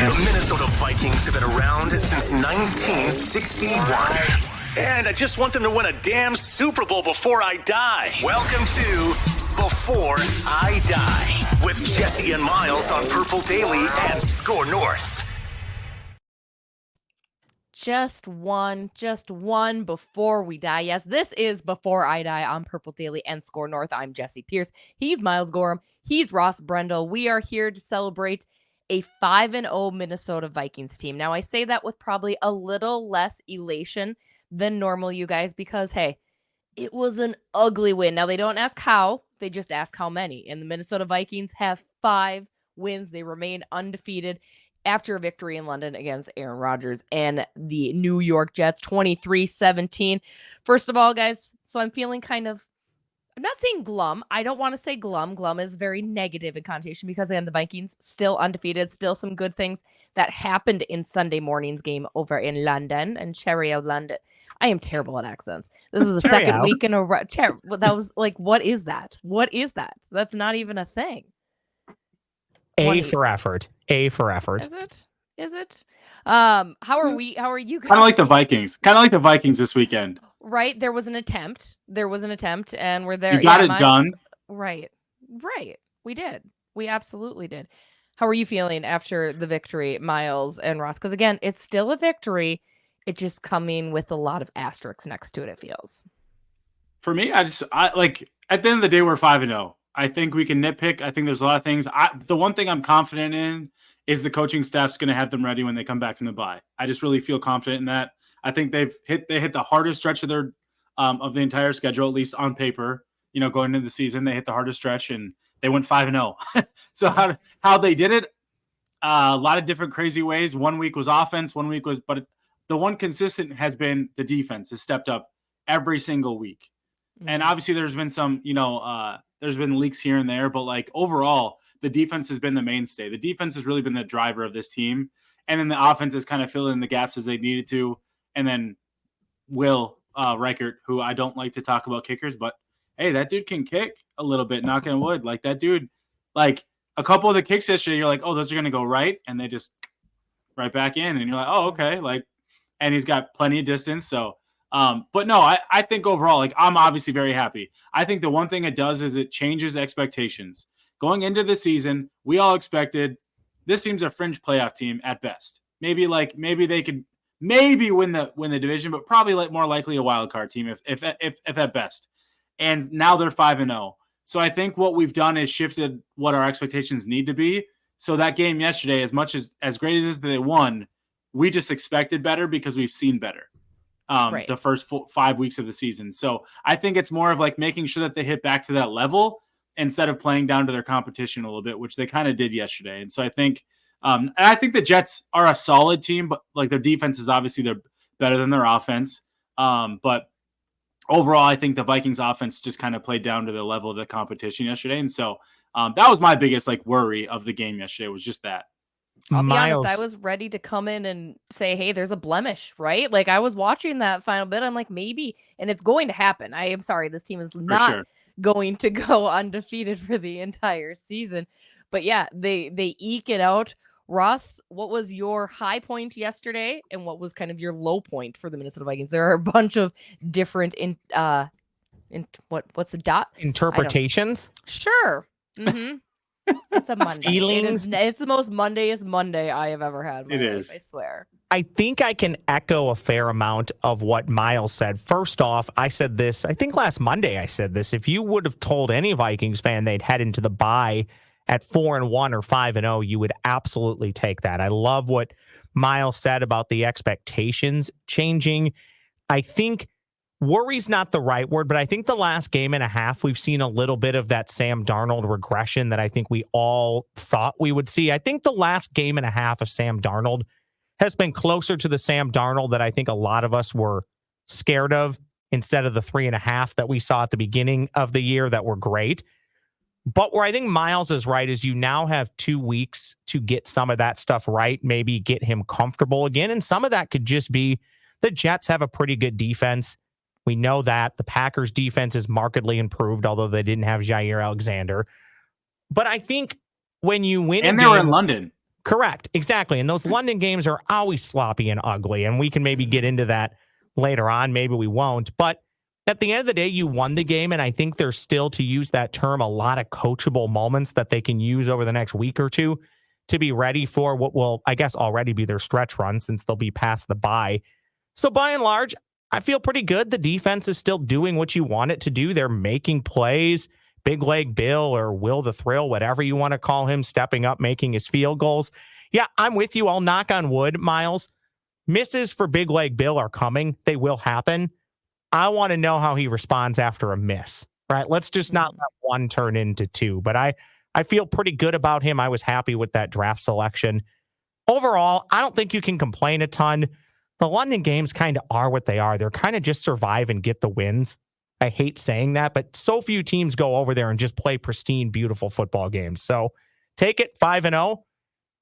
The Minnesota Vikings have been around since 1961. And I just want them to win a damn Super Bowl before I die. Welcome to Before I Die with Jessi and Myles on Purple Daily and Score North. Just one before we die. Yes, this is Before I Die on Purple Daily and Score North. I'm Jessi Pierce. He's Myles Gorham. He's Ross Brendel. We are here to celebrate a 5-0 Minnesota Vikings team. Now, I say that with probably a little less elation than normal, you guys, because, hey, it was an ugly win. Now, they don't ask how. They just ask how many. And the Minnesota Vikings have 5 wins. They remain undefeated after a victory in London against Aaron Rodgers and the New York Jets, 23-17. First of all, guys, so I'm feeling I'm not saying glum. I don't want to say glum. Glum is very negative in connotation because, again, the Vikings still undefeated, still some good things that happened in Sunday morning's game over in London and Cheerio, London. I am terrible at accents. This is the second week in a row. That was like, what is that? What is that? That's not even a thing. A for effort. Is it? How are we? How are you guys? Kind of like the Vikings this weekend. Right. There was an attempt, and we're there. You got it done. Right. We did. We absolutely did. How are you feeling after the victory, Myles and Ross? Because, again, it's still a victory. It's just coming with a lot of asterisks next to it, it feels. For me, I like, at the end of the day, we're 5-0. I think we can nitpick. I think there's a lot of things. The one thing I'm confident in is the coaching staff's going to have them ready when they come back from the bye. I just really feel confident in that. I think they hit the hardest stretch of their of the entire schedule, at least on paper. Going into the season, they hit the hardest stretch and they went 5-0. So how they did it? A lot of different crazy ways. 1 week was offense, 1 week was, but the one consistent has been the defense has stepped up every single week. Mm-hmm. And obviously, there's been some, there's been leaks here and there, but like overall, the defense has been the mainstay. The defense has really been the driver of this team. And then the offense has kind of filled in the gaps as they needed to. And then Will Reichert, who I don't like to talk about kickers, but hey, that dude can kick a little bit, knock on wood. Like that dude, like a couple of the kicks yesterday, you're like, oh, those are going to go right. And they just right back in. And you're like, oh, okay. Like, and he's got plenty of distance. So, but no, I think overall, like I'm obviously very happy. I think the one thing it does is it changes expectations. Going into the season, we all expected this team's a fringe playoff team at best. Maybe they could win the division, but probably like more likely a wild card team if at best. And now they're 5-0. So I think what we've done is shifted what our expectations need to be. So that game yesterday, as much as great as they won, we just expected better because we've seen better right. The first 5 weeks of the season. So I think it's more of like making sure that they hit back to that level instead of playing down to their competition a little bit, which they kind of did yesterday. And so I think the Jets are a solid team, but like their defense is obviously they're better than their offense. But overall, I think the Vikings offense just kind of played down to the level of the competition yesterday. And so that was my biggest like worry of the game yesterday was just that. I'll be honest, I was ready to come in and say, hey, there's a blemish, right? Like I was watching that final bit. I'm like, maybe, and it's going to happen. I am sorry. This team is not going to go undefeated for the entire season. But yeah, they eke it out. Ross, what was your high point yesterday and what was kind of your low point for the Minnesota Vikings? There are a bunch of different what's the dot? Interpretations? Sure. Mm-hmm. It's a Monday. Feelings? It's the most Mondayest Monday I have ever had in my life, is. I swear. I think I can echo a fair amount of what Myles said. First off, I said this, I think last Monday I said this. If you would have told any Vikings fan they'd head into the bye at 4-1 or 5-0, you would absolutely take that. I love what Myles said about the expectations changing. I think worry's not the right word, but I think the last game and a half, we've seen a little bit of that Sam Darnold regression that I think we all thought we would see. I think the last game and a half of Sam Darnold has been closer to the Sam Darnold that I think a lot of us were scared of instead of the 3.5 that we saw at the beginning of the year that were great. But where I think Myles is right is you now have 2 weeks to get some of that stuff right, maybe get him comfortable again. And some of that could just be the Jets have a pretty good defense. We know that. The Packers defense is markedly improved, although they didn't have Jair Alexander. But I think when you win and they were in London. Correct. Exactly. And those London games are always sloppy and ugly. And we can maybe get into that later on. Maybe we won't. But at the end of the day, you won the game. And I think there's still, to use that term, a lot of coachable moments that they can use over the next week or two to be ready for what will, I guess, already be their stretch run since they'll be past the bye. So by and large, I feel pretty good. The defense is still doing what you want it to do. They're making plays. Big Leg Bill or Will the Thrill, whatever you want to call him, stepping up, making his field goals. Yeah, I'm with you. I'll knock on wood, Myles. Misses for Big Leg Bill are coming. They will happen. I want to know how he responds after a miss, right? Let's just not let one turn into two. But I feel pretty good about him. I was happy with that draft selection. Overall, I don't think you can complain a ton. The London games kind of are what they are. They're kind of just survive and get the wins. I hate saying that, but so few teams go over there and just play pristine, beautiful football games. So take it 5-0.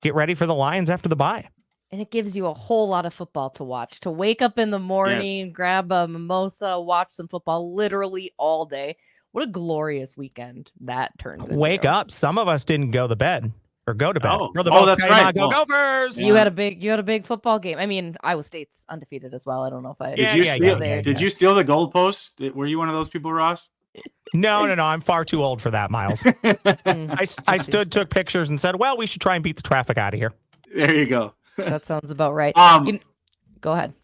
Get ready for the Lions after the bye. And it gives you a whole lot of football to watch. To wake up in the morning, grab a mimosa, watch some football literally all day. What a glorious weekend that turns into. Wake up. Some of us didn't go to bed. Or go to bed. That's right. Go Gophers! You had a big football game. I mean, Iowa State's undefeated as well. I don't know if I did you steal the goalpost? Were you one of those people, Ross? No. I'm far too old for that, Myles. I took pictures and said, well, we should try and beat the traffic out of here. There you go. That sounds about right. Go ahead.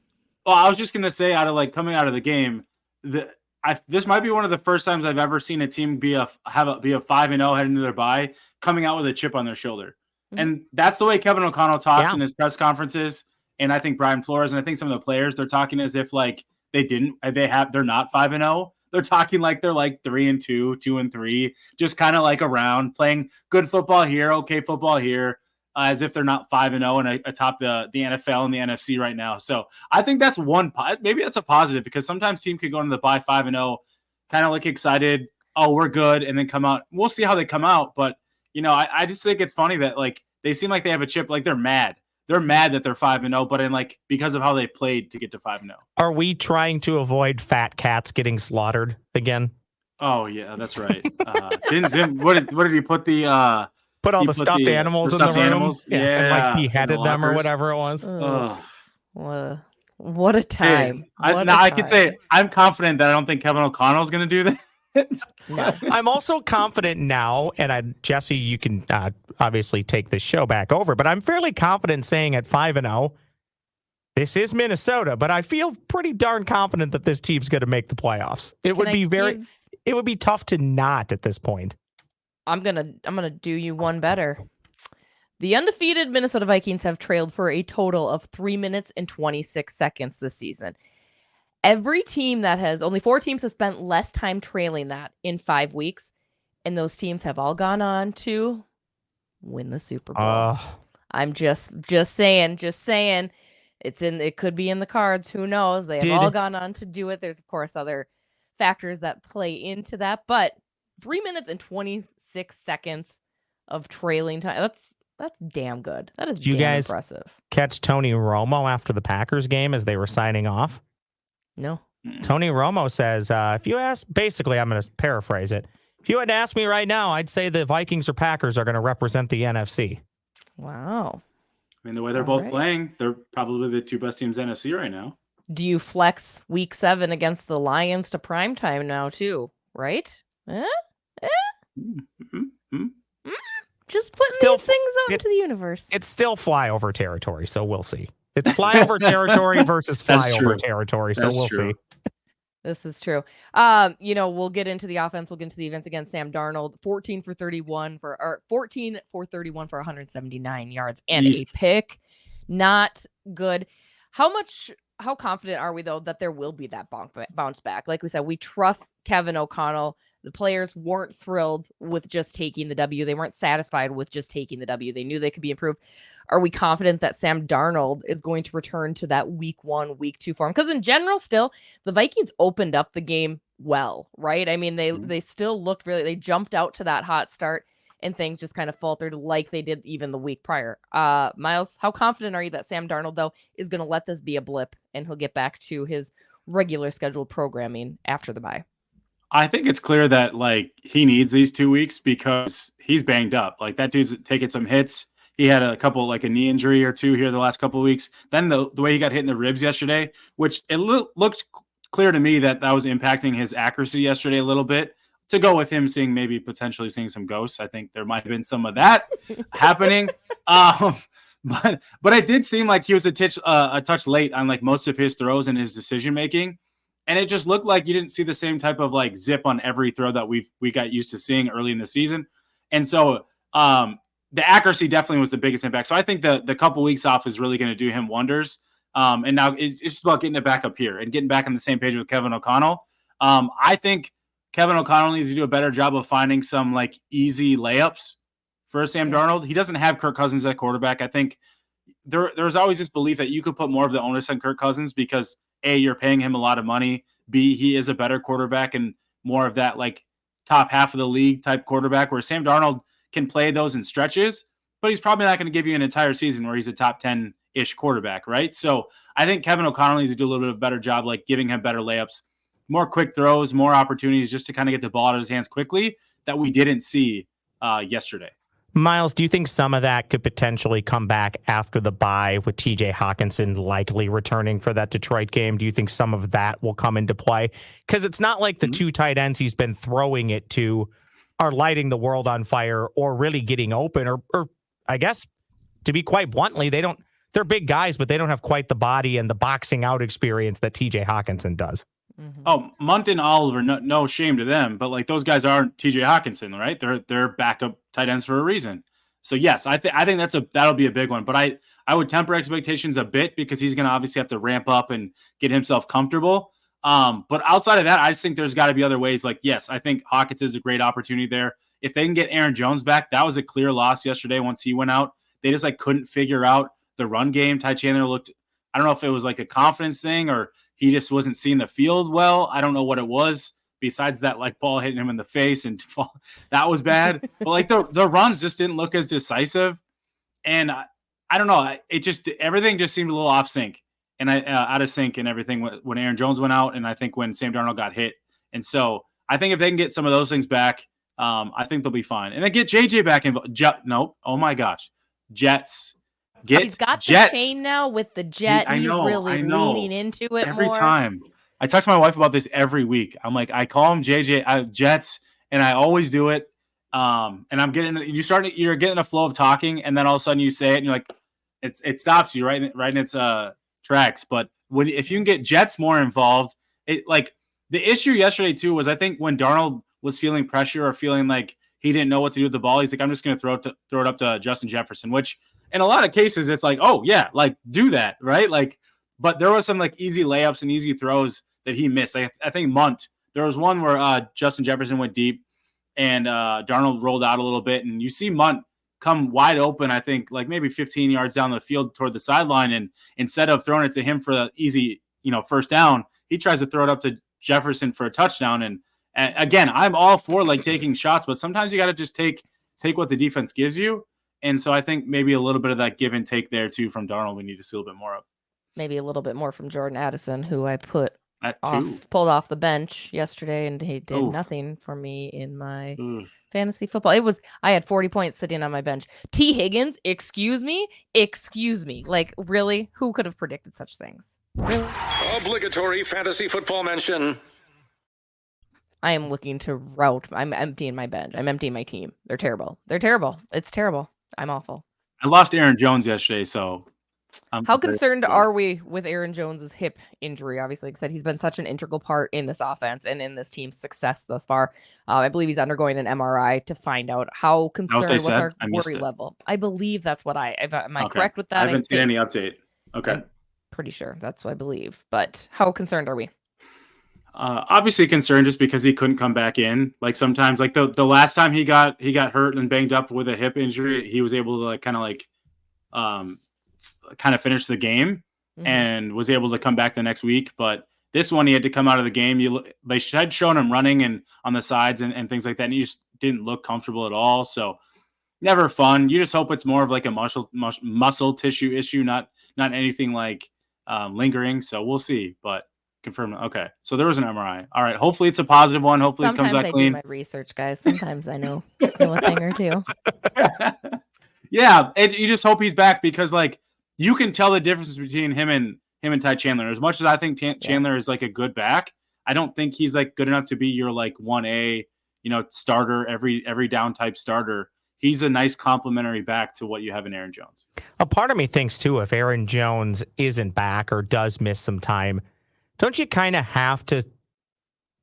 Well, I was just gonna say, coming out of the game, this might be one of the first times I've ever seen a team be a 5-0 heading to their bye, coming out with a chip on their shoulder. Mm-hmm. And that's the way Kevin O'Connell talks in his press conferences. And I think Brian Flores and I think some of the players, they're talking as if like they're not 5-0. They're talking like they're like 3-2, 2-3, just kind of like around playing good football here, okay football here, as if they're not 5-0 and atop the NFL and the NFC right now. So I think that's maybe that's a positive, because sometimes team could go into the bye 5-0, kind of like excited, oh, we're good, and then come out. We'll see how they come out, but I just think it's funny that like they seem like they have a chip, like they're mad. They're mad that they're 5-0, but because of how they played to get to 5-0. Are we trying to avoid fat cats getting slaughtered again? Oh yeah, that's right. Didn't Zim? What did he put the? Put all the stuffed animals in the room, animals. And like beheaded them or whatever it was. What a time! I could say I'm confident that I don't think Kevin O'Connell is going to do that. No. I'm also confident now, and Jessi, you can obviously take this show back over, but I'm fairly confident saying at 5-0, this is Minnesota, but I feel pretty darn confident that this team's going to make the playoffs. It would be tough to not at this point. I'm gonna do you one better. The undefeated Minnesota Vikings have trailed for a total of 3 minutes and 26 seconds this season. Only 4 teams have spent less time trailing that in 5 weeks, and those teams have all gone on to win the Super Bowl. I'm just saying. It could be in the cards. Who knows? They have all gone on to do it. There's of course other factors that play into that, but 3 minutes and 26 seconds of trailing time. That's damn good. That is damn impressive. Catch Tony Romo after the Packers game as they were signing off? No. Tony Romo says, if you ask, basically, I'm going to paraphrase it. If you had to ask me right now, I'd say the Vikings or Packers are going to represent the NFC. Wow. I mean, the way they're both playing, they're probably the 2 best teams in NFC right now. Do you flex week 7 against the Lions to primetime now too? Right? Just putting these things out into the universe. It's still flyover territory, so we'll see. It's flyover territory versus flyover territory, so we'll see. This is true. We'll get into the offense. We'll get into the events against Sam Darnold. 14 for 31 for 179 yards and a pick. Not good. How confident are we, though, that there will be that bounce back? Like we said, we trust Kevin O'Connell. The players weren't thrilled with just taking the W. They weren't satisfied with just taking the W. They knew they could be improved. Are we confident that Sam Darnold is going to return to that week 1, week 2 form? Because in general, still, the Vikings opened up the game well, right? I mean, they still looked they jumped out to that hot start, and things just kind of faltered like they did even the week prior. Myles, how confident are you that Sam Darnold, though, is going to let this be a blip and he'll get back to his regular scheduled programming after the bye? I think it's clear that he needs these 2 weeks because he's banged up. Like, that dude's taking some hits. he had a couple, like a knee injury or two here the last couple of weeks. Then the way he got hit in the ribs yesterday, which it looked clear to me that was impacting his accuracy yesterday a little bit. To go with him potentially seeing some ghosts, I think there might have been some of that happening. But it did seem like he was a touch late on like most of his throws and his decision making, and it just looked like you didn't see the same type of like zip on every throw that we got used to seeing early in the season. And so the accuracy definitely was the biggest impact. So I think the couple weeks off is really going to do him wonders. And now it's just about getting it back up here and getting back on the same page with Kevin O'Connell. I think Kevin O'Connell needs to do a better job of finding some like easy layups for Sam Darnold. He doesn't have Kirk Cousins at quarterback. I think there's always this belief that you could put more of the onus on Kirk Cousins because A, you're paying him a lot of money. B, he is a better quarterback and more of that like top half of the league type quarterback, where Sam Darnold can play those in stretches, but he's probably not going to give you an entire season where he's a top 10-ish quarterback, right? So I think Kevin O'Connell needs to do a little bit of a better job, like giving him better layups, more quick throws, more opportunities just to kind of get the ball out of his hands quickly that we didn't see yesterday. Myles, do you think some of that could potentially come back after the bye with TJ Hawkinson likely returning for that Detroit game? Do you think some of that will come into play? Because it's not like the two tight ends he's been throwing it to are lighting the world on fire or really getting open, or I guess, to be quite bluntly, they're big guys, but they don't have quite the body and the boxing out experience that TJ Hawkinson does. Mm-hmm. Oh, Munt and Oliver, no shame to them, but like those guys aren't TJ Hawkinson, right? They're backup tight ends for a reason. So yes, I think that'll be a big one. But I would temper expectations a bit because he's going to obviously have to ramp up and get himself comfortable. But outside of that, I just think there's got to be other ways. Like, yes, I think Hawkins is a great opportunity there. If they can get Aaron Jones back, that was a clear loss yesterday once he went out. They just like couldn't figure out the run game. Ty Chandler looked, I don't know if it was like a confidence thing or he just wasn't seeing the field well. I don't know what it was besides that like ball hitting him in the face and that was bad. But like the runs just didn't look as decisive. And I don't know. Everything just seemed a little off sync and out of sync and everything when Aaron Jones went out. And I think when Sam Darnold got hit. And so I think if they can get some of those things back, I think they'll be fine. And then get JJ back in. No. Oh my gosh. Jets. He's got Jets. The chain now with the jet. He's really leaning into it every more. time. I talk to my wife about this every week. I'm like, I call him JJ Jets, and I always do it. And I'm you're getting a flow of talking, and then all of a sudden you say it, and you're like, it stops you right in its tracks. But if you can get Jets more involved, it like the issue yesterday too was I think when Darnold was feeling pressure or feeling like he didn't know what to do with the ball, he's like, I'm just going to throw it up to Justin Jefferson, which in a lot of cases it's like, oh yeah, like do that, right? Like, but there was some like easy layups and easy throws that he missed. I think Munt, there was one where Justin Jefferson went deep and Darnold rolled out a little bit, and you see Munt come wide open, I think like maybe 15 yards down the field toward the sideline, and instead of throwing it to him for the easy, first down, he tries to throw it up to Jefferson for a touchdown. And again, I'm all for like taking shots, but sometimes you got to just take what the defense gives you. And so I think maybe a little bit of that give and take there too from Darnold we need to see a little bit more of. Maybe a little bit more from Jordan Addison, who I pulled off the bench yesterday, and he did nothing for me in my fantasy football. I had 40 points sitting on my bench. T. Higgins, excuse me. Like, really? Who could have predicted such things? Really? Obligatory fantasy football mention. I am looking to route. I'm emptying my bench. I'm emptying my team. They're terrible. It's terrible. I'm awful. I lost Aaron Jones yesterday, so how concerned are we with Aaron Jones's hip injury? Obviously, like I said, he's been such an integral part in this offense and in this team's success thus far. I believe he's undergoing an MRI to find out how concerned. What's our worry level? I believe that's what am I correct with that? I haven't seen any update. Okay. I'm pretty sure that's what I believe. But how concerned are we? Obviously concerned just because he couldn't come back in. Like sometimes, like the last time he got hurt and banged up with a hip injury, he was able to kind of finish the game and was able to come back the next week. But this one, he had to come out of the game. They had shown him running and on the sides and things like that, and he just didn't look comfortable at all. So never fun. You just hope it's more of like a muscle tissue issue, not anything like lingering. So we'll see, but confirm. Okay. So there was an MRI. All right. Hopefully it's a positive one. Hopefully it comes back clean. Sometimes I do my research, guys. Sometimes I know a thing or two. Yeah, you just hope he's back because like you can tell the difference between him and Ty Chandler. As much as I think Chandler is like a good back, I don't think he's like good enough to be your like 1A, starter every down type starter. He's a nice complementary back to what you have in Aaron Jones. A part of me thinks too, if Aaron Jones isn't back or does miss some time, don't you kind of have to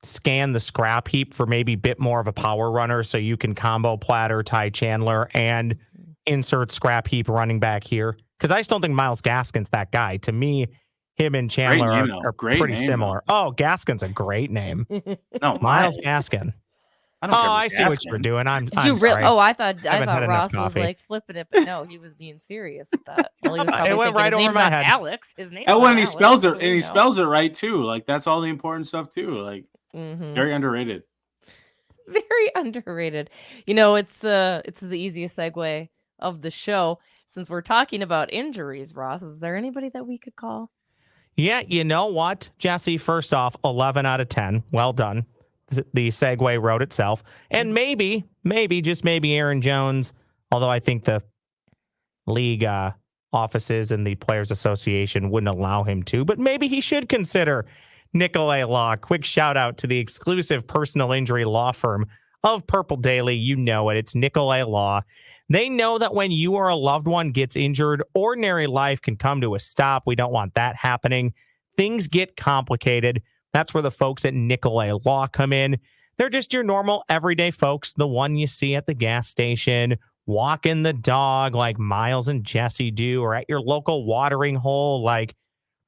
scan the scrap heap for maybe a bit more of a power runner so you can combo platter Ty Chandler and insert scrap heap running back here? Because I still think Myles Gaskin's that guy. To me, him and Chandler are pretty similar. Though. Oh, Gaskin's a great name. No, Myles Gaskin. I see what you're doing. I'm sorry. I thought Ross was like flipping it, but no, he was being serious with that. Well, it went right over my head. Alex, his name. And he spells it right too. Like that's all the important stuff too. Like very underrated. Very underrated. It's the easiest segue of the show since we're talking about injuries. Ross, is there anybody that we could call? Yeah, you know what, Jessi? First off, 11 out of 10. Well done. The segue wrote itself. And maybe, just maybe Aaron Jones, although I think the league offices and the Players Association wouldn't allow him to, but maybe he should consider Nicolay Law. Quick shout out to the exclusive personal injury law firm of Purple Daily. You know it. It's Nicolay Law. They know that when you or a loved one gets injured, ordinary life can come to a stop. We don't want that happening. Things get complicated. That's where the folks at Nicolay Law come in. They're just your normal everyday folks, the one you see at the gas station, walking the dog like Myles and Jessi do, or at your local watering hole like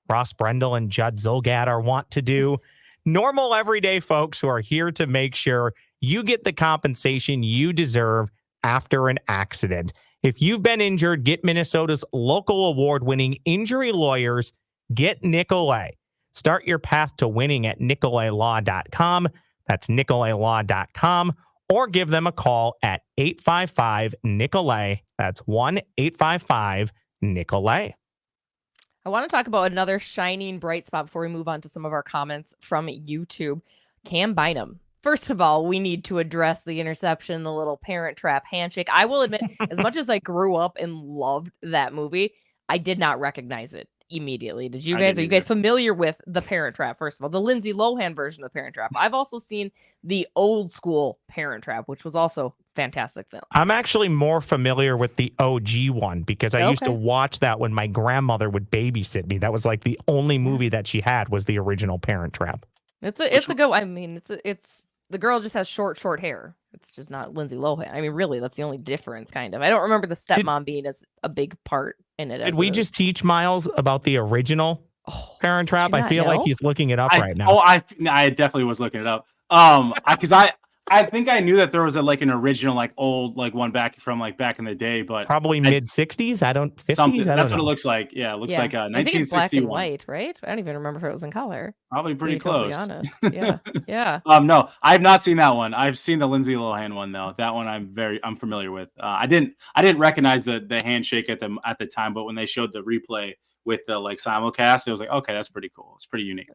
Ross Brendel and Judd Zulgad are wont to do. Normal everyday folks who are here to make sure you get the compensation you deserve after an accident. If you've been injured, get Minnesota's local award-winning injury lawyers. Get Nicolay. Start your path to winning at nicolaylaw.com. That's nicolaylaw.com. Or give them a call at 855-NICOLAY. That's 1-855-NICOLAY. I want to talk about another shining bright spot before we move on to some of our comments from YouTube. Cam Bynum. First of all, we need to address the interception, the little Parent Trap handshake. I will admit, as much as I grew up and loved that movie, I did not recognize it immediately. Did you guys? Are you guys familiar with the Parent Trap? First of all, the Lindsay Lohan version of the Parent Trap. I've also seen the old school Parent Trap, which was also fantastic film. I'm actually more familiar with the OG one because I used to watch that when my grandmother would babysit me. That was like the only movie that she had was the original Parent Trap. It's a good. I mean, it's the girl just has short hair. It's just not Lindsay Lohan. I mean, really, that's the only difference, kind of. I don't remember the stepmom being as a big part in it. Did we just teach Myles about the original Parent Trap? I feel like he's looking it up right now. I definitely was looking it up. Because I think I knew that there was an original old one back from back in the day, but probably mid 60s. I don't 50s. Something. That's what it looks like. Yeah, it looks like 1961. I think it's black and white, right? I don't even remember if it was in color. Probably pretty close. To be honest. Yeah. No, I've not seen that one. I've seen the Lindsay Lohan one though. That one I'm familiar with. I didn't recognize the handshake at the time, but when they showed the replay with the simulcast, it was like, okay, that's pretty cool. It's pretty unique.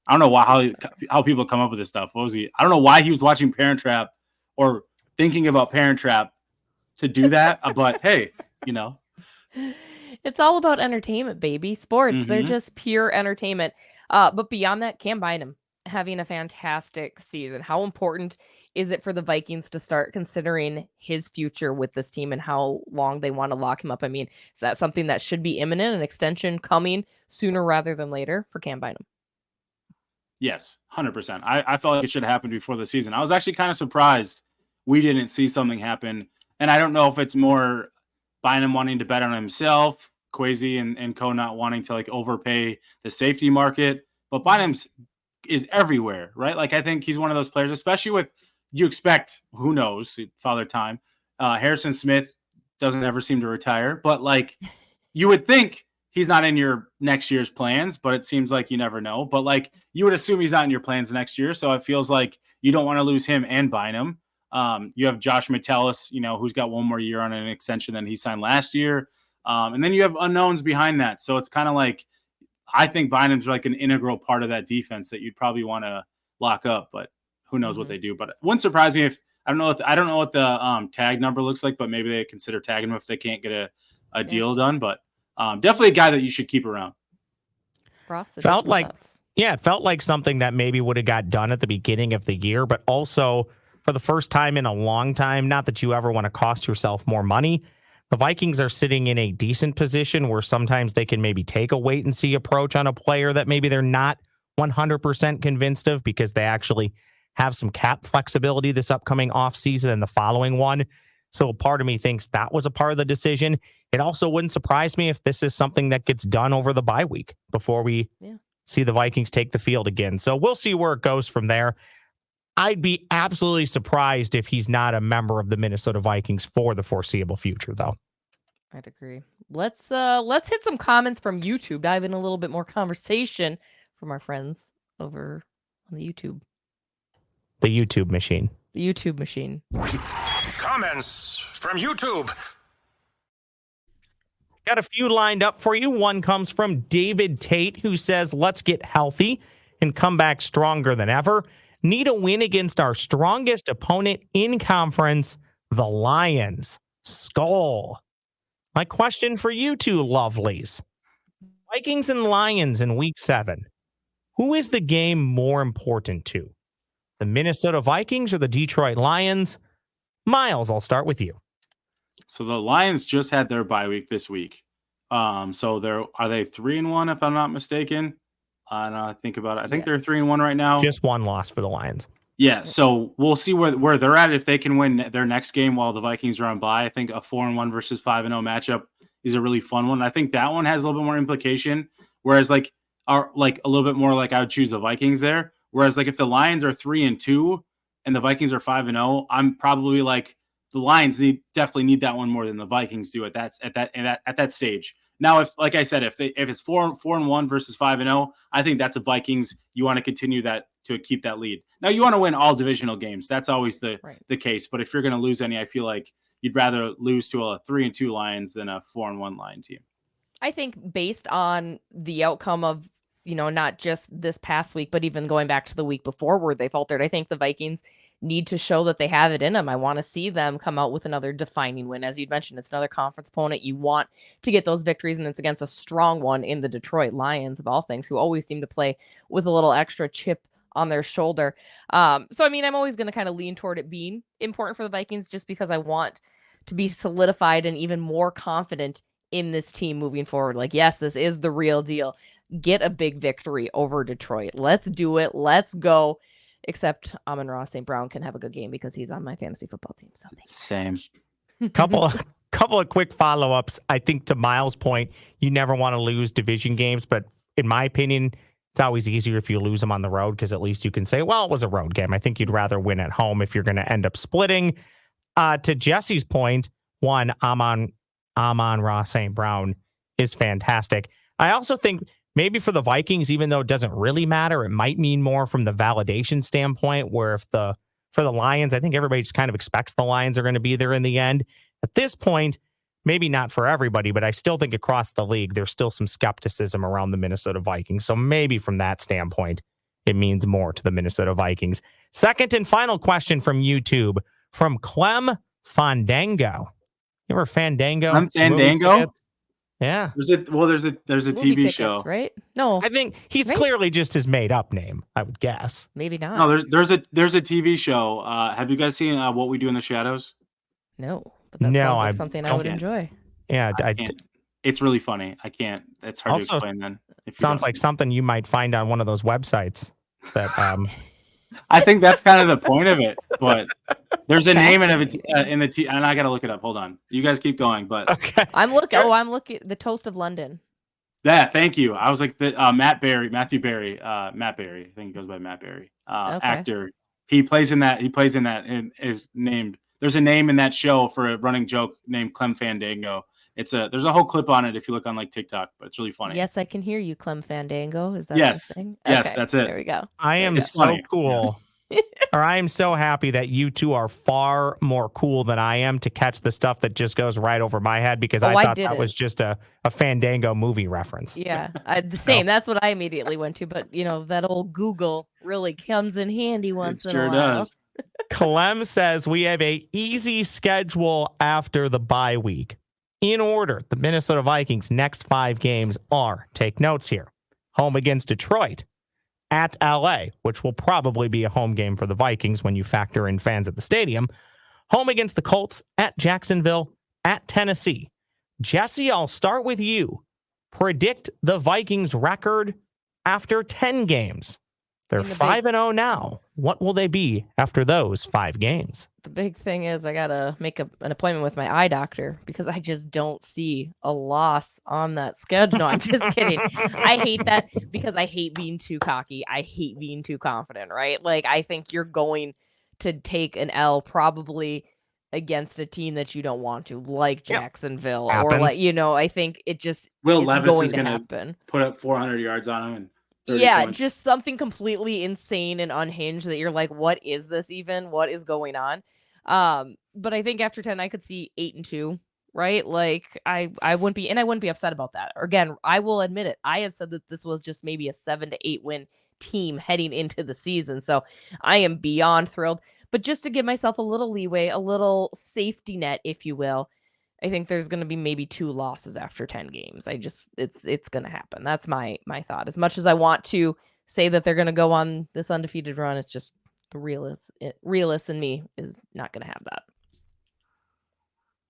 I don't know how people come up with this stuff. What was he? I don't know why he was watching Parent Trap or thinking about Parent Trap to do that. But hey, it's all about entertainment, baby. Sports, they're just pure entertainment. But beyond that, Cam Bynum having a fantastic season. How important is it for the Vikings to start considering his future with this team and how long they want to lock him up? I mean, is that something that should be imminent, an extension coming sooner rather than later for Cam Bynum? Yes, 100%. I felt like it should have happened before the season. I was actually kind of surprised we didn't see something happen. And I don't know if it's more Bynum wanting to bet on himself, Kwesi and Co not wanting to overpay the safety market. But Bynum is everywhere, right? I think he's one of those players, especially with, you expect, who knows, Father Time. Harrison Smith doesn't ever seem to retire. But you would think he's not in your next year's plans, but it seems like you never know. But you would assume he's not in your plans next year. So it feels like you don't want to lose him and Bynum. You have Josh Metellus, who's got one more year on an extension than he signed last year. And then you have unknowns behind that. So it's kind of I think Bynum's an integral part of that defense that you'd probably want to lock up, but who knows what they do. But it wouldn't surprise me if I don't know what the tag number looks like, but maybe they consider tagging him if they can't get a deal done. But definitely a guy that you should keep around. Ross, Felt like thoughts? Yeah, it felt like something that maybe would have got done at the beginning of the year, but also for the first time in a long time, not that you ever want to cost yourself more money, the Vikings are sitting in a decent position where sometimes they can maybe take a wait and see approach on a player that maybe they're not 100% convinced of because they actually have some cap flexibility this upcoming offseason and the following one. So part of me thinks that was a part of the decision. It also wouldn't surprise me if this is something that gets done over the bye week before we see the Vikings take the field again. So we'll see where it goes from there. I'd be absolutely surprised if he's not a member of the Minnesota Vikings for the foreseeable future, though. I'd agree. Let's hit some comments from YouTube. Dive in a little bit more conversation from our friends over on the YouTube. The YouTube machine. The YouTube machine. Comments from YouTube. Got a few lined up for you. One comes from David Tate, who says, let's get healthy and come back stronger than ever. Need a win against our strongest opponent in conference, the Lions. Skull. My question for you two lovelies. Vikings and Lions in week 7. Who is the game more important to? The Minnesota Vikings or the Detroit Lions? Myles, I'll start with you. So the Lions just had their bye week this week. So are they 3-1 if I'm not mistaken? I think about it. I think they're 3-1 right now. Just one loss for the Lions. Yeah, so we'll see where they're at if they can win their next game while the Vikings are on bye. I think a 4-1 versus 5-0 matchup is a really fun one. I think that one has a little bit more implication. Whereas a little bit more like I would choose the Vikings there. Whereas like if the Lions are 3-2 and the Vikings are 5-0, I'm probably like the Lions definitely need that one more than the Vikings do at that stage. Now, if like I said, if it's 4-1 versus 5-0, I think that's a Vikings. You want to continue that to keep that lead. Now you want to win all divisional games. That's always the case. But if you're going to lose any, I feel like you'd rather lose to a 3-2 Lions than a 4-1 Lion team. I think based on the outcome of, not just this past week, but even going back to the week before where they faltered, I think the Vikings need to show that they have it in them. I want to see them come out with another defining win. As you'd mentioned, it's another conference opponent. You want to get those victories, and it's against a strong one in the Detroit Lions, of all things, who always seem to play with a little extra chip on their shoulder. I'm always going to kind of lean toward it being important for the Vikings just because I want to be solidified and even more confident in this team moving forward. Like, yes, this is the real deal. Get a big victory over Detroit. Let's do it. Let's go. Except Amon-Ra St. Brown can have a good game because he's on my fantasy football team. So same. Couple of quick follow-ups. I think to Myles' point, you never want to lose division games, but in my opinion, it's always easier if you lose them on the road because at least you can say, well, it was a road game. I think you'd rather win at home if you're going to end up splitting. To Jessi's point, Amon-Ra St. Brown is fantastic. I also think maybe for the Vikings, even though it doesn't really matter, it might mean more from the validation standpoint, where for the Lions, I think everybody just kind of expects the Lions are going to be there in the end. At this point, maybe not for everybody, but I still think across the league, there's still some skepticism around the Minnesota Vikings. So maybe from that standpoint, it means more to the Minnesota Vikings. Second and final question from YouTube from Clem Fandango. You ever Fandango? Clem Fandango? Yeah. There's a TV tickets, show, right? No, I think he's clearly just his made up name, I would guess. Maybe not. No, there's a TV show. Have you guys seen What We Do in the Shadows? No, but that sounds like something I would enjoy. Yeah, it's really funny. I can't. It's hard to explain. Then it sounds like something you might find on one of those websites. That I think that's kind of the point of it. But there's a name in the and I gotta look it up. Hold on, you guys keep going. But okay, I'm looking. The Toast of London. Yeah, thank you. I was like Matthew Berry. Matt Berry. I think he goes by Matt Berry. Actor. He plays in that. And is named. There's a name in that show for a running joke named Clem Fandango. There's a whole clip on it if you look on like TikTok, but it's really funny. Yes, I can hear you, Clem Fandango. Is that yes? The thing? Yes, okay, that's it. There we go. I am so funny. Cool. Yeah. Or I am so happy that you two are far more cool than I am to catch the stuff that just goes right over my head because I thought that was just a Fandango movie reference. Yeah, the same. That's what I immediately went to. But that old Google really comes in handy once in a while. Sure does. Clem says we have a easy schedule after the bye week. In order, the Minnesota Vikings' next 5 games are, take notes here, home against Detroit, at LA, which will probably be a home game for the Vikings when you factor in fans at the stadium, home against the Colts, at Jacksonville, at Tennessee. Jessi, I'll start with you. Predict the Vikings record after 10 games. They're 5-0 now. What will they be after those 5 games? The big thing is I got to make an appointment with my eye doctor because I just don't see a loss on that schedule. No, I'm just kidding. I hate that because I hate being too cocky. I hate being too confident, right? Like, I think you're going to take an L probably against a team that you don't want to, like Jacksonville, or like, I think it just Will Levis going is to going to happen. Put up 400 yards on him and 30 points. Just something completely insane and unhinged that you're like, what is this even? What is going on? But I think after 10, I could see 8-2, right? Like I wouldn't be upset about that. Again, I will admit it. I had said that this was just maybe a 7-8 win team heading into the season. So I am beyond thrilled. But just to give myself a little leeway, a little safety net, if you will, I think there's going to be maybe 2 losses after 10 games. It's going to happen. That's my thought. As much as I want to say that they're going to go on this undefeated run, it's just the realist in me is not going to have that.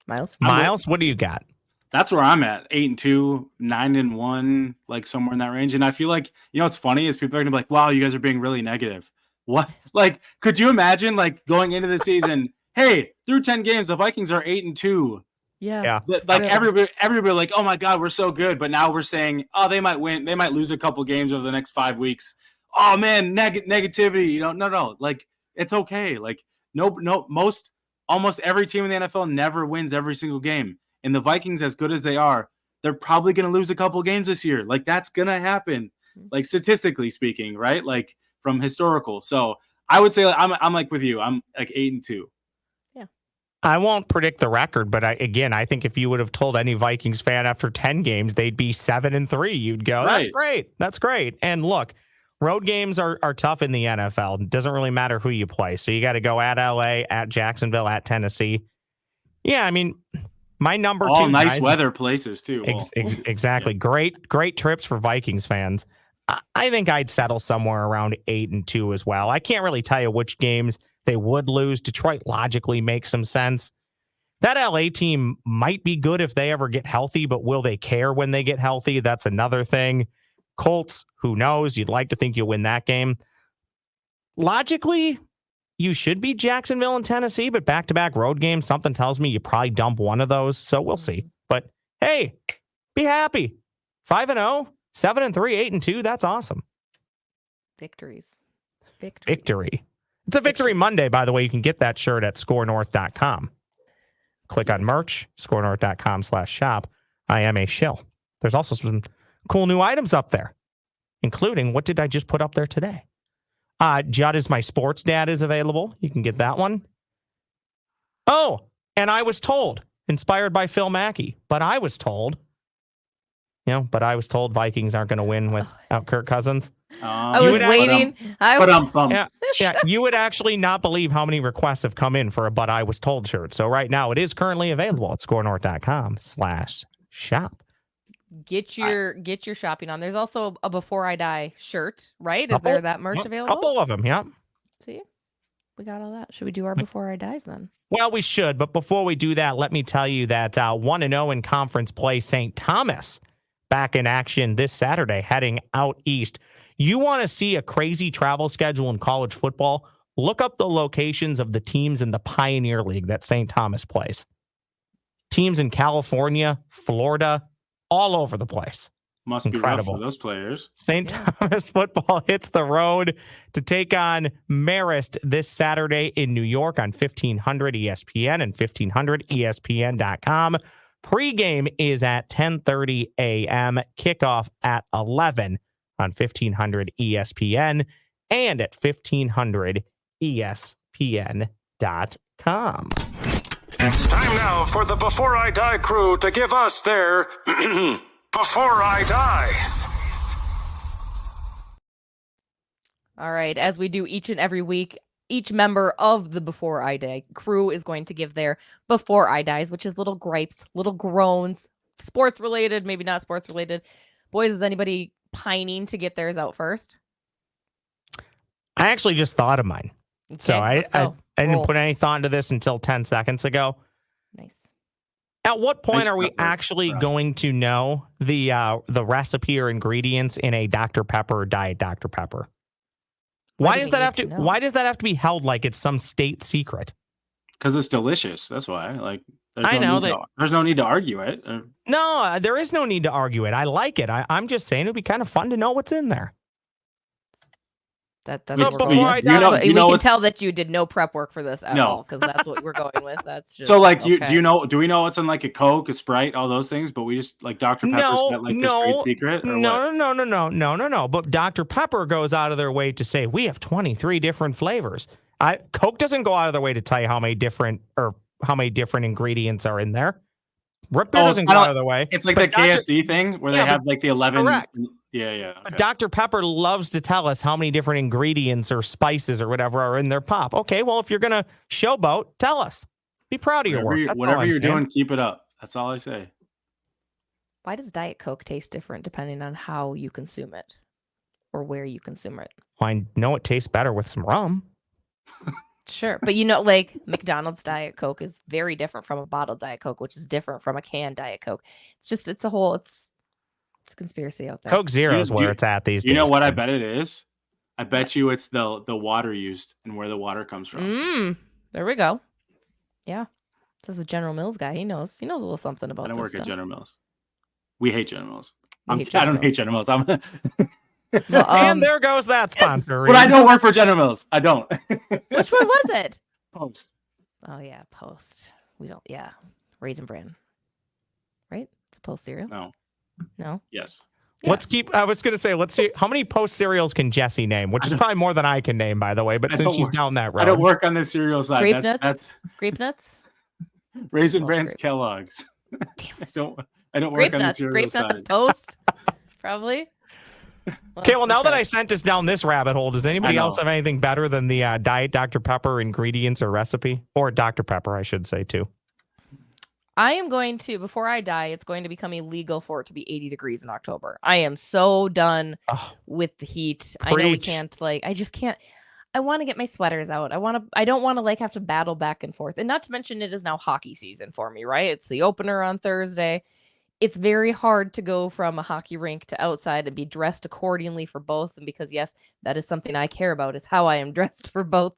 Myles, what do you got? That's where I'm at. 8-2, 9-1, like somewhere in that range. And I feel like, what's funny is people are going to be like, wow, you guys are being really negative. What? Like, could you imagine like going into the season, hey, through 10 games, the Vikings are 8-2. Yeah. Like everybody like, oh my God, we're so good. But now we're saying, oh, they might win. They might lose a couple games over the next 5 weeks. Oh man, negativity. No. Like, it's okay. Like, almost every team in the NFL never wins every single game. And the Vikings, as good as they are, they're probably going to lose a couple games this year. Like, that's going to happen. Like, statistically speaking, right? Like, from historical. So I would say I'm like with you. I'm like 8-2. Yeah. I won't predict the record, but I think if you would have told any Vikings fan after 10 games, they'd be 7-3, you'd go, that's great. That's great. And look, road games are tough in the NFL. It doesn't really matter who you play. So you got to go at LA, at Jacksonville, at Tennessee. Yeah. I mean, my number 2 all nice weather places too. Exactly. Yeah. Great trips for Vikings fans. I think I'd settle somewhere around 8-2 as well. I can't really tell you which games they would lose. Detroit logically makes some sense. That LA team might be good if they ever get healthy, but will they care when they get healthy? That's another thing. Colts, who knows? You'd like to think you'll win that game. Logically, you should beat Jacksonville and Tennessee, but back-to-back road games, something tells me you probably dump one of those, so we'll see. But hey, be happy. 5-0. 7-3, 8-2. That's awesome. Victory. It's a Victory Monday, by the way. You can get that shirt at scorenorth.com. Click on merch, scorenorth.com/shop. I am a shill. There's also some cool new items up there, including what did I just put up there today? Judd is my sports dad is available. You can get that one. Oh, and I was told, inspired by Phil Mackey, but I was told Vikings aren't going to win without Kirk Cousins. I was waiting. You would actually not believe how many requests have come in for a "But I Was Told" shirt. So right now it is currently available at scorenorth.com/shop. Get your shopping on. There's also a Before I Die shirt, right? Is there that merch available? A couple of them, yeah. See, we got all that. Should we do our Before I Dies then? Well, we should. But before we do that, let me tell you that 1-0 in conference play, St. Thomas back in action this Saturday, heading out east. You want to see a crazy travel schedule in college football? Look up the locations of the teams in the Pioneer League that St. Thomas plays. Teams in California, Florida, all over the place. Must Incredible. Be rough for those players. St. Thomas football hits the road to take on Marist this Saturday in New York on 1500 ESPN and 1500ESPN.com. Pre-game is at 10:30 a.m. Kickoff at 11 on 1500 ESPN and at 1500ESPN.com. Time now for the Before I Die crew to give us their Before I Dies. All right, as we do each and every week, each member of the Before I Die crew is going to give their Before I Dies, which is little gripes, little groans, sports related, maybe not sports related. Boys, is anybody pining to get theirs out first? I actually just thought of mine. Okay, So I didn't Roll. put any thought into this until 10 seconds ago. Nice. At what point Nice are we prep work. actually going to know the recipe or ingredients in a Dr. Pepper or Diet Dr. Pepper? Why does that have to? Why does that have to be held like it's some state secret? Because it's delicious. That's why. Like, there's no need to argue it. No, there is no need to argue it. I like it. I'm just saying it'd be kind of fun to know what's in there. That's So what we're before going I with. die- We can tell that you did no prep work for this at all, because that's what we're going with. That's just So like okay. do we know what's in like a Coke, a Sprite, all those things, but we just like Dr. Pepper's got like this great secret or what? No. But Dr. Pepper goes out of their way to say we have 23 different flavors. Coke doesn't go out of their way to tell you how many different ingredients are in there. Root beer doesn't go out of their way. It's like the KFC thing where they have like the 11. Correct. Yeah. Okay. But Dr. Pepper loves to tell us how many different ingredients or spices or whatever are in their pop. Okay, well, if you're going to showboat, tell us. Be proud of your work. Whatever you're doing, keep it up. That's all I say. Why does Diet Coke taste different depending on how you consume it or where you consume it? Well, I know it tastes better with some rum. Sure. But like McDonald's Diet Coke is very different from a bottled Diet Coke, which is different from a canned Diet Coke. It's a conspiracy out there. Coke Zero is where it's at these days. You know what I bet it is? I bet you it's the water used and where the water comes from. There we go. Yeah. This is a General Mills guy. He knows a little something about this I don't work stuff. at General Mills. We hate General Mills. I don't hate General Mills. Well, and there goes that sponsor. But I don't work for General Mills. I don't. Which one was it? Post. Oh yeah, Post. We don't. Yeah, Raisin Bran. Right? It's a Post cereal. No. Yes. Let's see how many Post cereals can Jessi name, which is probably more than I can name, by the way. But since she's down that road, I don't work on the cereal side. Grape nuts. Grape nuts. Raisin Bran's Kellogg's. I don't Grape work on the nuts. cereal Grape side. nuts is Post. Probably. Okay, well, now that I sent us down this rabbit hole, does anybody else have anything better than the Diet Dr. Pepper ingredients or recipe? Or Dr. Pepper, I should say, too. I am going to, before I die, it's going to become illegal for it to be 80 degrees in October. I am so done with the heat. Preach. I know we can't, I just can't. I want to get my sweaters out. I don't want to have to battle back and forth. And not to mention it is now hockey season for me, right? It's the opener on Thursday. It's very hard to go from a hockey rink to outside and be dressed accordingly for both. And because, yes, that is something I care about, is how I am dressed for both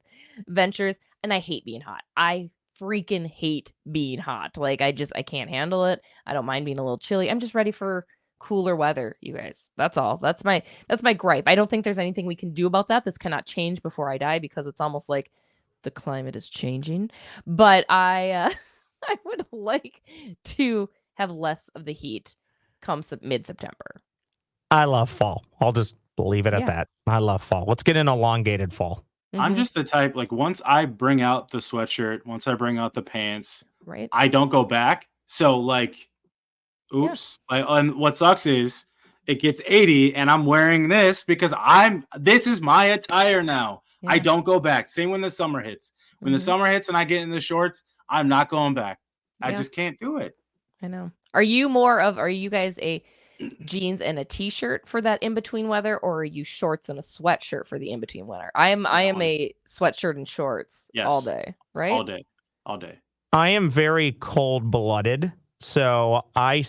ventures. And I hate being hot. I freaking hate being hot. I can't handle it. I don't mind being a little chilly. I'm just ready for cooler weather, you guys. That's all. That's my gripe. I don't think there's anything we can do about that. This cannot change before I die, because it's almost like the climate is changing. But I would like to have less of the heat come mid-September. I love fall. I'll just leave it at that. I love fall. Let's get an elongated fall. I'm just the type, once I bring out the sweatshirt, once I bring out the pants, right, I don't go back. So oops. And what sucks is it gets 80 and I'm wearing this because this is my attire now. Yeah. I don't go back. Same when the summer hits. When the summer hits and I get in the shorts, I'm not going back. I just can't do it. I know. Are you guys a jeans and a t-shirt for that in-between weather, or are you shorts and a sweatshirt for the in-between weather? I am a sweatshirt and shorts all day, right? All day. I am very cold-blooded, so I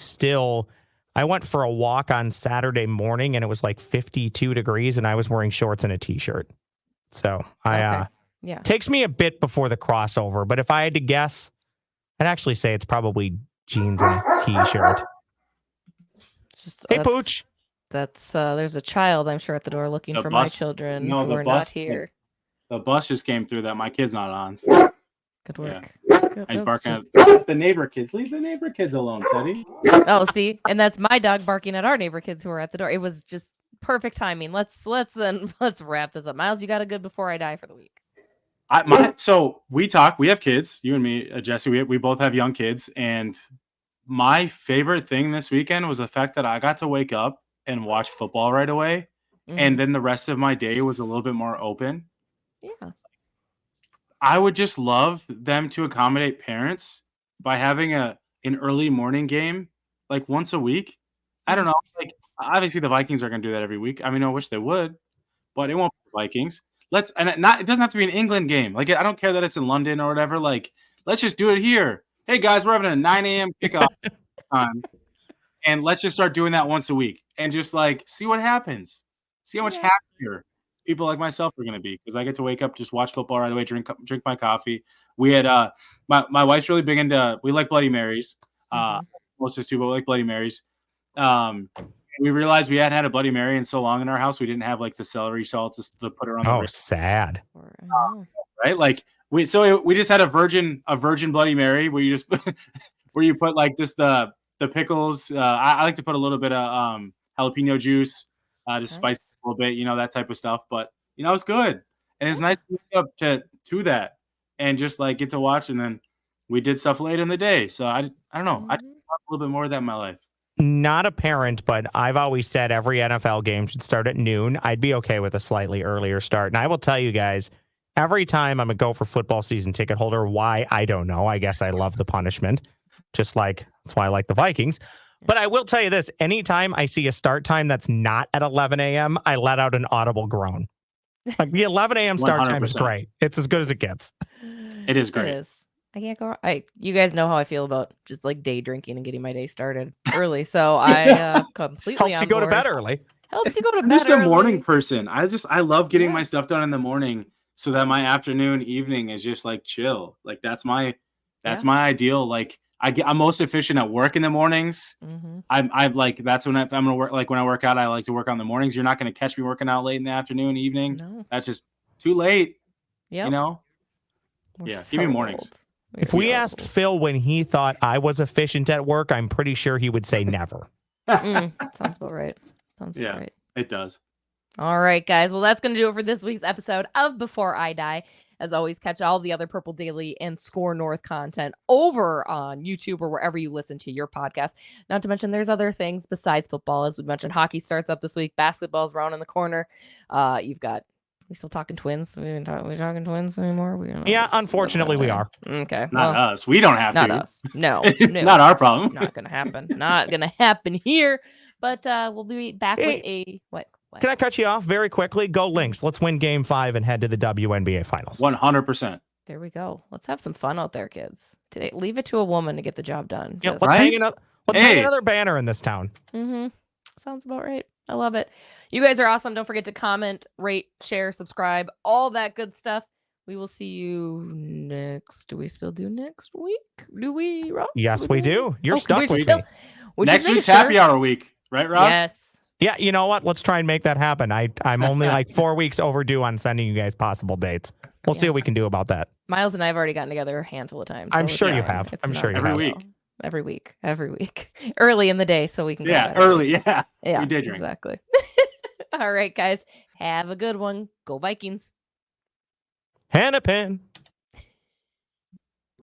went for a walk on Saturday morning and it was 52 degrees and I was wearing shorts and a t-shirt. So takes me a bit before the crossover, but if I had to guess, I'd actually say it's probably jeans and a t-shirt. Hey, Pooch. That's there's a child, I'm sure, at the door looking for my children who are not here. The bus just came through that my kid's not on. Good work. Yeah. He's barking at the neighbor kids. Leave the neighbor kids alone, Teddy. Oh, see, and that's my dog barking at our neighbor kids who are at the door. It was just perfect timing. Let's wrap this up. Myles, you got a good before I die for the week. So we talk. We have kids. You and me, Jessi. We both have young kids, and my favorite thing this weekend was the fact that I got to wake up and watch football right away, and then the rest of my day was a little bit more open. Yeah. I would just love them to accommodate parents by having an early morning game like once a week. I don't know. Like obviously the Vikings are going to do that every week. I mean, I wish they would, but it won't be the Vikings. It doesn't have to be an England game. Like I don't care that it's in London or whatever. Like let's just do it here. Hey guys, we're having a 9 a.m. kickoff time, and let's just start doing that once a week and just like see what happens. See how much happier people like myself are going to be because I get to wake up, just watch football right away, drink my coffee. We had my wife's really big into we like Bloody Marys. Most of us do, but we like Bloody Marys. We realized we hadn't had a Bloody Mary in so long in our house. We didn't have like the celery salt to put her on. Oh, sad. Right? Like we just had a virgin Bloody Mary where you just where you put like just the pickles. I like to put a little bit of jalapeno juice to spice it a little bit, you know, that type of stuff. But you know, it's good, and it's nice to wake up to that and just like get to watch. And then we did stuff late in the day, so I don't know. I just want a little bit more of that in my life. Not a parent, but I've always said every NFL game should start at noon. I'd be okay with a slightly earlier start. And I will tell you guys, every time I'm a Gopher football season ticket holder, why, I don't know. I guess I love the punishment. Just like, that's why I like the Vikings. But I will tell you this, anytime I see a start time that's not at 11 a.m., I let out an audible groan. Like the 11 a.m. start 100%. Time is great. It's as good as it gets. It is great. It is. I can't go wrong. You guys know how I feel about just like day drinking and getting my day started early. So I completely helps you go to bed early. Helps you go to bed. I'm just early. a morning person. I love getting my stuff done in the morning so that my afternoon, evening is just like chill. Like that's my ideal. Like I'm most efficient at work in the mornings. I'm like that's when if I'm gonna work. Like when I work out, I like to work on the mornings. You're not gonna catch me working out late in the afternoon, evening. No. That's just too late. Yeah, you know. We're give me mornings. Old. If we asked Phil when he thought I was efficient at work, I'm pretty sure he would say never. Sounds about right. Sounds about right. It does. All right, guys. Well, that's going to do it for this week's episode of Before I Die. As always, catch all the other Purple Daily and Score North content over on YouTube or wherever you listen to your podcast. Not to mention there's other things besides football. As we mentioned, hockey starts up this week. Basketball's around in the corner. You've got we still talking Twins? We talking Twins anymore? Yeah, unfortunately we are. Okay. Not us. We don't have not to. Not us. No. Not our problem. Not going to happen. Not going to happen here. But we'll be back with a... What? Can I cut you off very quickly? Go Lynx. Let's win Game 5 and head to the WNBA Finals. 100%. There we go. Let's have some fun out there, kids. Today, leave it to a woman to get the job done. Yeah, let's hang another banner in this town. Sounds about right. I love it. You guys are awesome. Don't forget to comment, rate, share, subscribe, all that good stuff. We will see you next. Do we still do next week? Do we, Ross? Yes, we do. You're stuck with me. Next week's happy hour week, right, Ross? Yes. Yeah, you know what? Let's try and make that happen. I'm only like 4 weeks overdue on sending you guys possible dates. We'll see what we can do about that. Myles and I have already gotten together a handful of times. I'm sure you have. I'm sure you have. Every week. Early in the day so we can early. Yeah, we did drink. Exactly. All right, guys. Have a good one. Go Vikings. Hannah Pin.